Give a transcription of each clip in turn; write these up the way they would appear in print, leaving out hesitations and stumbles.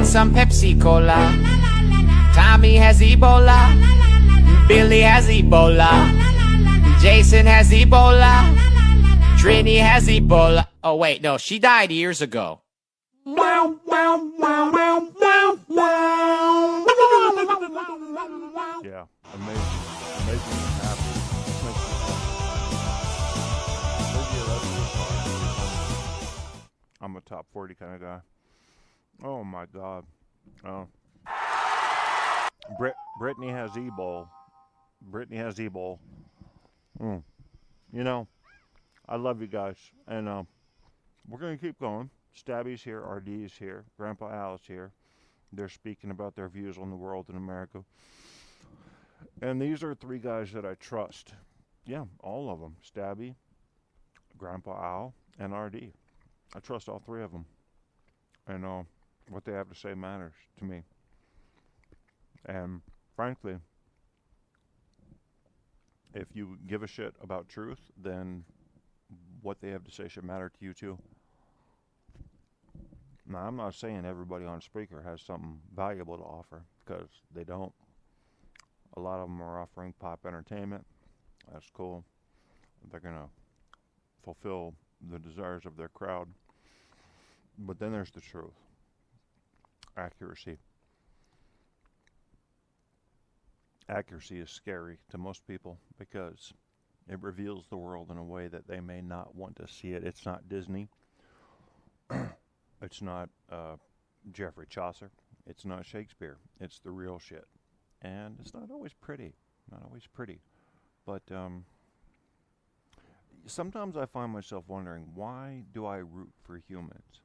some Pepsi Cola. Tommy has Ebola. Billy has Ebola. Jason has Ebola. Trini has Ebola. Oh, wait, no, she died years ago. Yeah, amazing. Amazing what happened. I'm a top 40 kind of guy. Oh my God. Brittany has Ebola. Brittany has Ebola. You know, I love you guys. And we're going to keep going. Stabby's here. RD is here. Grandpa Al's here. They're speaking about their views on the world in America. And these are three guys that I trust. Yeah, all of them. Stabby, Grandpa Al, and RD. I trust all three of them. And what they have to say matters to me. And frankly, if you give a shit about truth, then what they have to say should matter to you too. Now, I'm not saying everybody on speaker has something valuable to offer, because they don't. A lot of them are offering pop entertainment. That's cool. They're going to fulfill the desires of their crowd. But then there's the truth. Accuracy. Accuracy is scary to most people because it reveals the world in a way that they may not want to see it. It's not Disney. It's not Geoffrey Chaucer. It's not Shakespeare. It's the real shit. And it's not always pretty. Not always pretty. But sometimes I find myself wondering, why do I root for humans?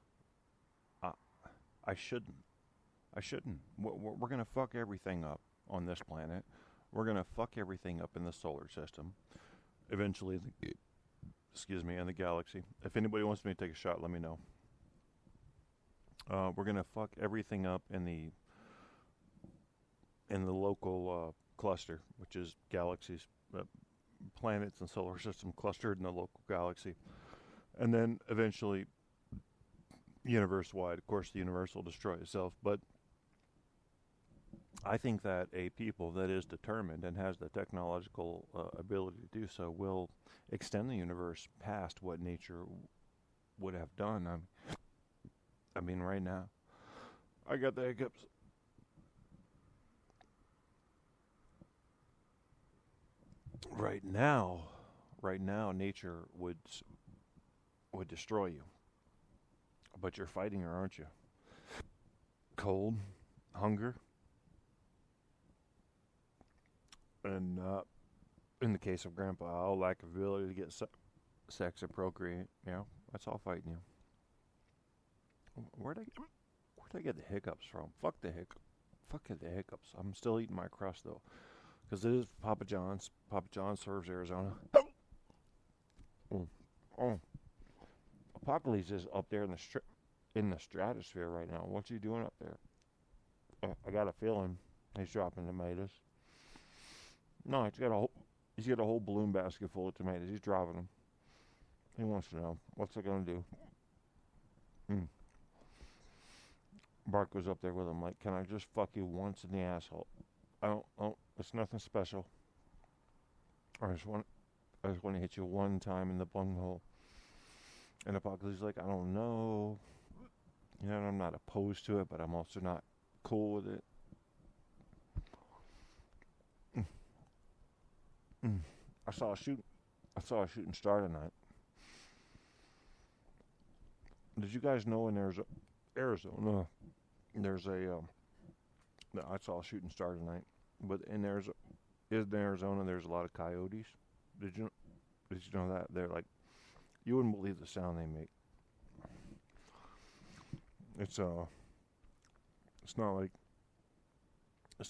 I shouldn't. I shouldn't. We're going to fuck everything up on this planet. We're going to fuck everything up in the solar system. Eventually, in the galaxy. If anybody wants me to take a shot, let me know. We're going to fuck everything up in the local cluster, which is galaxies, planets and solar system clustered in the local galaxy. And then eventually, universe-wide, of course, the universe will destroy itself. But I think that a people that is determined and has the technological ability to do so will extend the universe past what nature would have done. I mean, right now, I got the hiccups. Right now, nature would destroy you. But you're fighting her, aren't you? Cold, hunger, and in the case of Grandpa Al, lack of ability to get sex and procreate. You know, that's all fighting you. Where'd I get the hiccups from? Fuck the hiccups. I'm still eating my crust though, because it is Papa John's. Papa John's serves Arizona. Oh. Apocalypse is up there in the stratosphere right now. What's he doing up there? I got a feeling he's dropping tomatoes. No, he's got a whole balloon basket full of tomatoes. He's dropping them. He wants to know, what's it gonna do? Bart goes up there with him like, can I just fuck you once in the asshole? It's nothing special. I just want to hit you one time in the bunghole. And Apocalypse is like, I don't know. You know, I'm not opposed to it, but I'm also not cool with it. I saw a shooting star tonight. Did you guys know in Arizona, there's I saw a shooting star tonight, but in Arizona, there's a lot of coyotes. Did you know that? They're like, you wouldn't believe the sound they make. It's not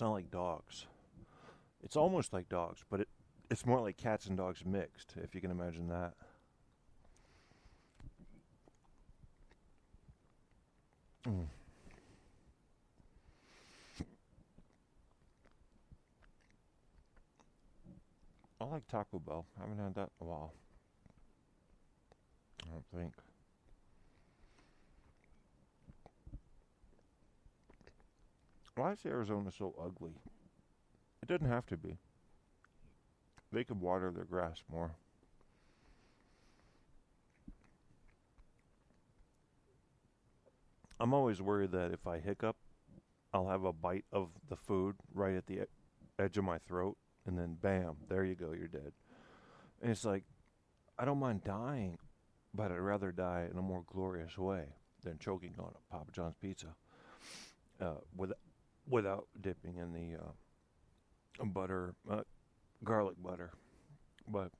like dogs. It's almost like dogs, but it's more like cats and dogs mixed, if you can imagine that. I like Taco Bell. I haven't had that in a while. I don't think. Why is Arizona so ugly? It doesn't have to be. They could water their grass more. I'm always worried that if I hiccup, I'll have a bite of the food right at the edge of my throat, and then bam, there you go, you're dead. And it's like, I don't mind dying, but I'd rather die in a more glorious way than choking on a Papa John's pizza without dipping in the butter, garlic butter. But,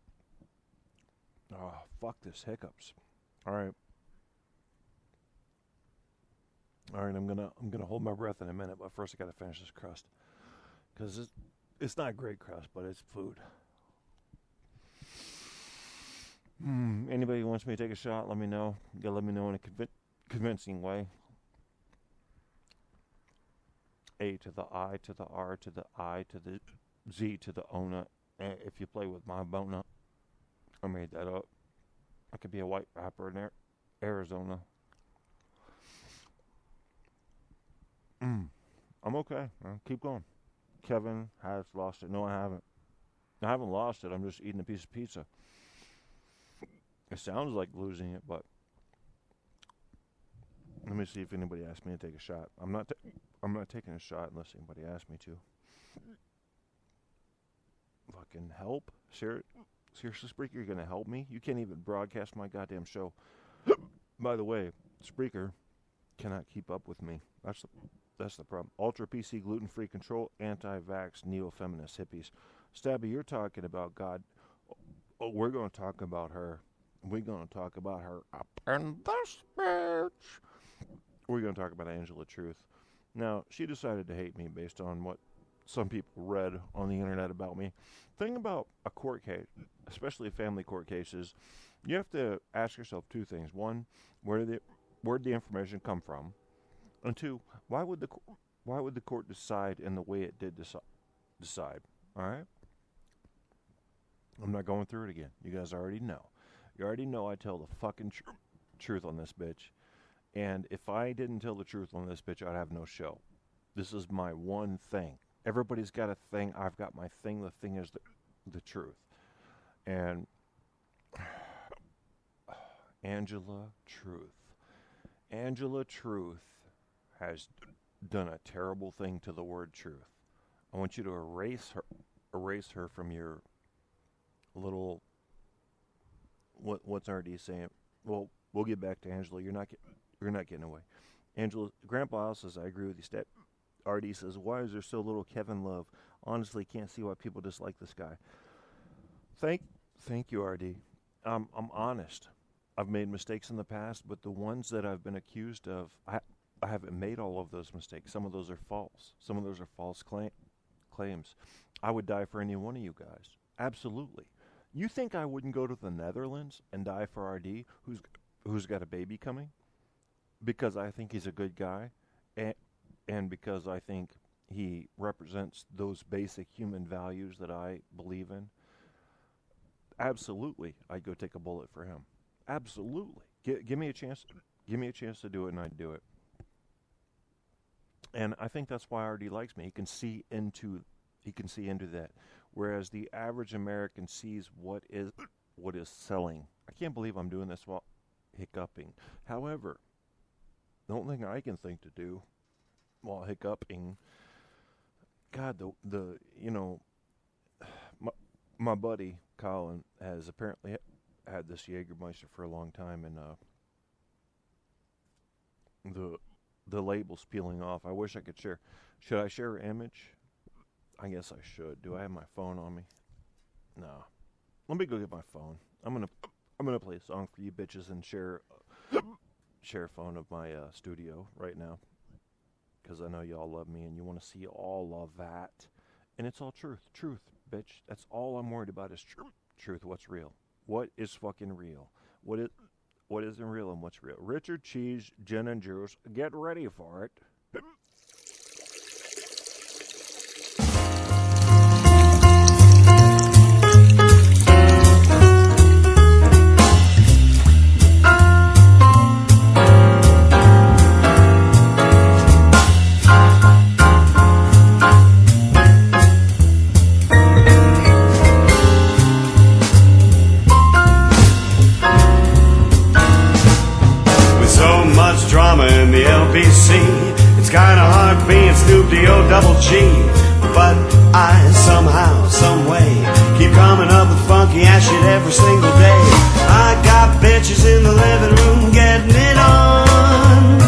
oh, fuck this hiccups. All right, I'm gonna hold my breath in a minute, but first I gotta finish this crust, because it's not great crust, but it's food. Anybody who wants me to take a shot, let me know. You gotta let me know in a convincing way. A to the I to the R to the I to the Z to the ONA. If you play with my bona, I made that up. I could be a white rapper in Arizona. I'm okay. Keep going. Kevin has lost it. No, I haven't. I haven't lost it. I'm just eating a piece of pizza. It sounds like losing it, but let me see if anybody asks me to take a shot. I'm not taking a shot unless anybody asks me to. Fucking help? Seriously, Spreaker, you're gonna help me? You can't even broadcast my goddamn show. By the way, Spreaker cannot keep up with me. That's the problem. Ultra PC, gluten-free control, anti-vax, neo-feminist hippies. Stabby, you're talking about God. Oh, we're going to talk about her. We're going to talk about her up in this bitch. We're going to talk about Angela Truth. Now, she decided to hate me based on what some people read on the internet about me. Thing about a court case, especially family court cases, you have to ask yourself two things. One, where did the information come from? And two, why would the court decide in the way it did decide? All right? I'm not going through it again. You guys already know. You already know I tell the fucking truth on this bitch. And if I didn't tell the truth on this bitch, I'd have no show. This is my one thing. Everybody's got a thing. I've got my thing. The thing is the truth. And Angela Truth has done a terrible thing to the word truth. I want you to erase her from your little, what's RD saying? Well, we'll get back to Angela. You're not getting away. Angela, Grandpa Al says, I agree with you. Step. RD says, why is there so little Kevin love? Honestly, can't see why people dislike this guy. Thank you, RD. I'm honest. I've made mistakes in the past, but the ones that I've been accused of, I haven't made all of those mistakes. Some of those are false. Some of those are false claims. I would die for any one of you guys. Absolutely. You think I wouldn't go to the Netherlands and die for RD, who's got a baby coming? Because I think he's a good guy, and because I think he represents those basic human values that I believe in? Absolutely, I'd go take a bullet for him. Absolutely. Give me a chance. Give me a chance to do it, and I'd do it. And I think that's why RD likes me. He can see into that, whereas the average American sees what is selling. I can't believe I'm doing this while hiccuping. However, the only thing I can think to do while hiccuping, God, my buddy Colin has apparently had this Jägermeister for a long time, and the label's peeling off. I wish I could share. Should I share an image? I guess I should. Do I have my phone on me? No. Let me go get my phone. I'm gonna play a song for you bitches and share a phone of my studio right now, because I know y'all love me and you want to see all of that. And it's all truth, bitch. That's all I'm worried about is truth. What's real? What is fucking real? What isn't real and what's real? Richard Cheese, Gin and Juice. Get ready for it. the LBC. It's kinda hard being Snoop D-O-double-G, but I somehow, someway, keep coming up with funky ass shit every single day. I got bitches in the living room getting it on,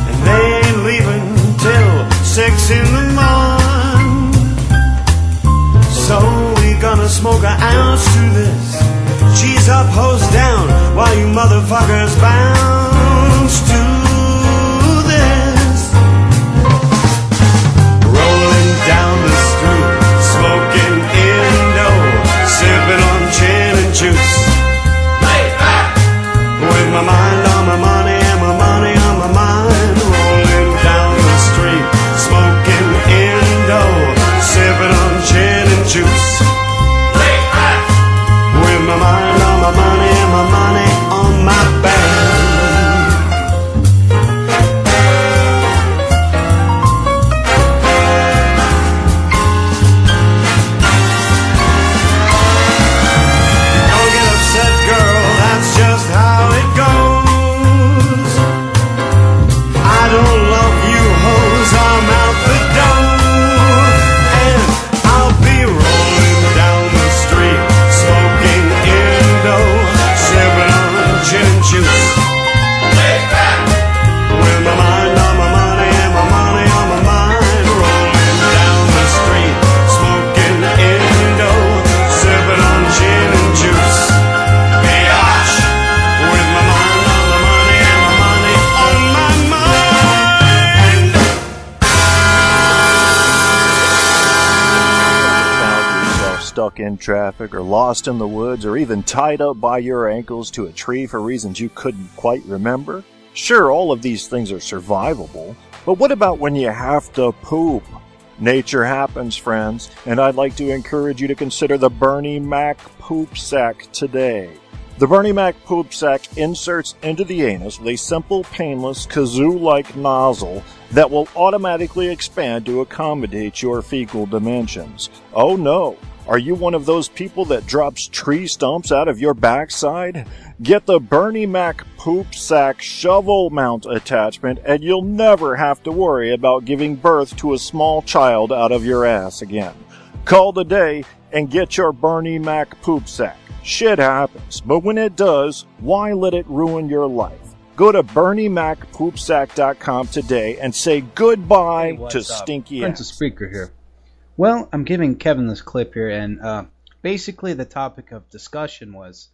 and they ain't leaving till 6 in the morning. So we gonna smoke an ounce to this. Cheese up, hose down, while you motherfuckers bounce to this. Rolling down the street, smoking Indo, sipping on gin and juice. Lay back! With my mind on my money and my money on my mind. Rolling down the street, smoking Indo, sipping on gin and juice. Lay back! With my mind on my money and my money on my band. Don't get upset, girl, that's just how it goes. I don't love you hoes, I'm out the door. And I'll be rolling down the street, smoking Indo, sipping on gin and juice. Lay back! With my mind on my money and my money on my mind. Rolling down the street, smoking Indo, sipping on gin and juice. Biatch! With my mind on my money and my money on my mind. Found yourself stuck in traffic or lost in the woods or even tied up by your ankles to a tree for reasons you couldn't quite remember? Sure, all of these things are survivable, but what about when you have to poop? Nature happens, friends, and I'd like to encourage you to consider the Bernie Mac poop sack today. The Bernie Mac poop sack inserts into the anus with a simple, painless, kazoo-like nozzle that will automatically expand to accommodate your fecal dimensions. Oh no! Are you one of those people that drops tree stumps out of your backside? Get the Bernie Mac poop sack shovel mount attachment and you'll never have to worry about giving birth to a small child out of your ass again. Call today and get your Bernie Mac poop sack. Shit happens, but when it does, why let it ruin your life? Go to BernieMacPoopsack.com today and say goodbye to stinky Prince ass. of Speaker here. Well, I'm giving Kevin this clip here, and basically the topic of discussion was,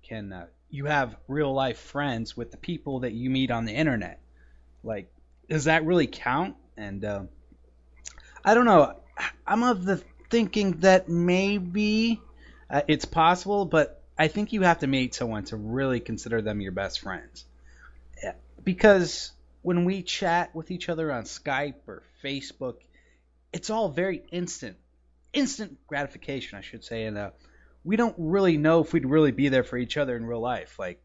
can you have real-life friends with the people that you meet on the internet? Like, does that really count? And I don't know. I'm of the thinking that maybe it's possible, but I think you have to meet someone to really consider them your best friends. Because when we chat with each other on Skype or Facebook, it's all very instant gratification, I should say, and we don't really know if we'd really be there for each other in real life. Like,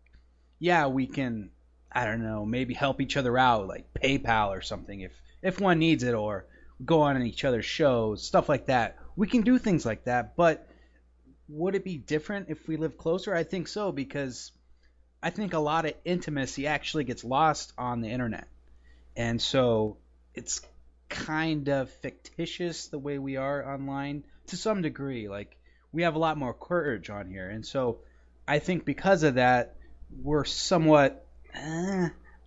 yeah, we can, I don't know, maybe help each other out, like PayPal or something if one needs it, or go on each other's shows, stuff like that. We can do things like that, but would it be different if we lived closer? I think so, because I think a lot of intimacy actually gets lost on the internet. And so it's kind of fictitious the way we are online to some degree. Like, we have a lot more courage on here. And so I think because of that, we're somewhat,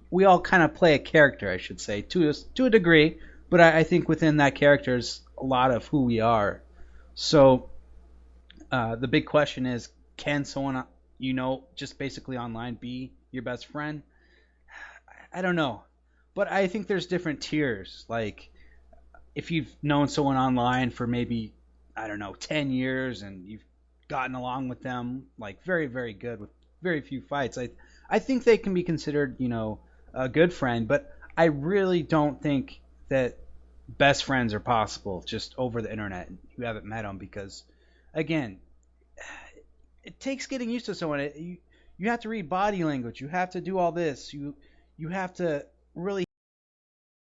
we all kind of play a character, I should say, to a degree. But I think within that character is a lot of who we are. So the big question is, can someone, just basically online be your best friend? I don't know. But I think there's different tiers. Like, if you've known someone online for maybe, 10 years and you've gotten along with them, like, very, very good with very few fights, I think they can be considered, a good friend. But I really don't think that best friends are possible just over the internet. You haven't met them because, again, it takes getting used to someone. You have to read body language. You have to do all this. You have to really